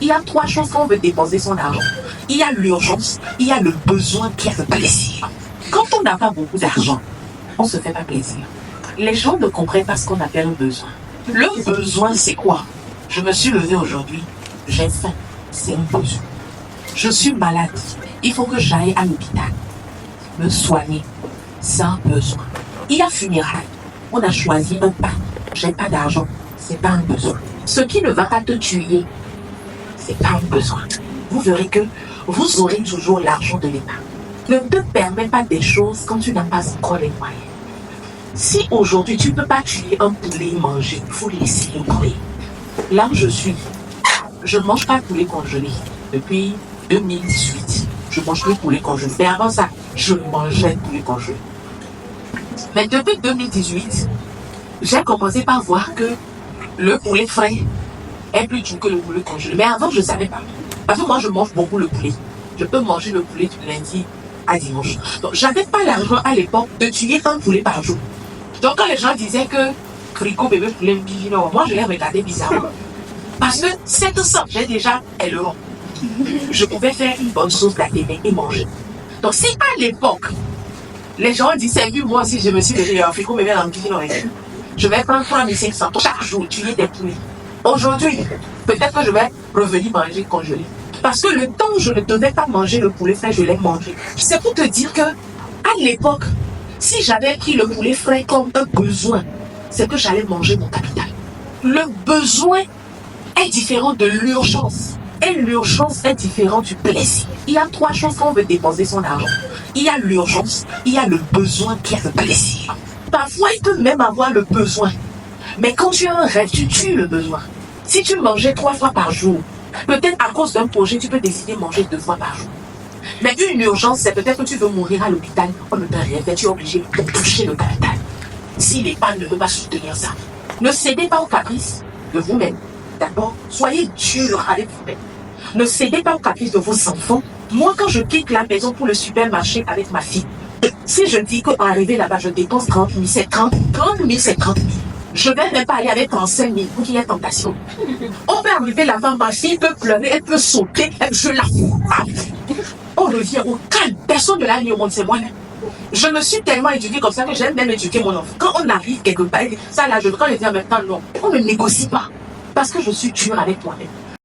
Il y a trois choses qu'on veut dépenser son argent. Il y a l'urgence, il y a le besoin qui a le plaisir. Quand on n'a pas beaucoup d'argent, on ne se fait pas plaisir. Les gens ne comprennent pas ce qu'on appelle un besoin. Le besoin, c'est quoi? Je me suis levée aujourd'hui, j'ai faim, c'est un besoin. Je suis malade, il faut que j'aille à l'hôpital me soigner, c'est un besoin. Il y a funérailles, on a choisi un pas, j'ai pas d'argent, c'est pas un besoin. Ce qui ne va pas te tuer, c'est pas un besoin. Vous verrez que vous aurez toujours l'argent de l'État. Ne te permets pas des choses quand tu n'as pas encore les moyens. Si aujourd'hui tu ne peux pas tuer un poulet manger, il faut laisser le poulet. Là où je suis, je ne mange pas de poulet congelé depuis 2018. Je mange plus de poulet congelé. Mais avant ça, je mangeais de poulet congelé. Mais depuis 2018, j'ai commencé par voir que le poulet frais est plus dur que le poulet congelé. Mais avant, je ne savais pas. Parce que moi, je mange beaucoup le poulet. Je peux manger le poulet du lundi à dimanche. Donc, j'avais pas l'argent à l'époque de tuer un poulet par jour. Donc, quand les gens disaient que Crico bébé poulet bivino, moi, je les regardais bizarrement. Parce que cette sorte, j'ai déjà élevé. Je pouvais faire une bonne sauce d'athénée et manger. Donc, si à l'époque, les gens disaient, vu moi aussi, je me suis dit, Crico bébé dans le bivino, je vais prendre 3500 chaque jour, tuer des poulets. Aujourd'hui, peut-être que je vais revenir manger congelé. Parce que le temps où je ne devais pas manger le poulet frais, je l'ai mangé. C'est pour te dire que, à l'époque, si j'avais pris le poulet frais comme un besoin, c'est que j'allais manger mon capital. Le besoin est différent de l'urgence. Et l'urgence est différente du plaisir. Il y a trois choses qu'on veut dépenser son argent. Il y a l'urgence, il y a le besoin qui a le plaisir. Parfois, il peut même avoir le besoin. Mais quand tu as un rêve, tu tues le besoin. Si tu mangeais 3 fois par jour, peut-être à cause d'un projet, tu peux décider de manger 2 fois par jour. Mais une urgence, c'est peut-être que tu veux mourir à l'hôpital, on ne peut rien faire, tu es obligé de toucher le capital. Si l'État ne veut pas soutenir ça, ne cédez pas aux caprices de vous-même. D'abord, soyez dur avec vous-même. Ne cédez pas aux caprices de vos enfants. Moi, quand je quitte la maison pour le supermarché avec ma fille, si je dis qu'en arriver là-bas, je dépense 30 000, c'est 30 000, c'est 30 000. Je ne vais même pas aller avec 35 000 pour qu'il y ait tentation. On peut arriver là-bas, ma fille peut pleurer, elle peut sauter, je la frappe. On revient au calme. Personne ne l'a mis au monde, c'est moi-même. Je me suis tellement éduquée comme ça que j'aime même éduquer mon enfant. Quand on arrive quelque part, ça là, quand je dis en même temps, non, on ne négocie pas. Parce que je suis dure avec moi-même.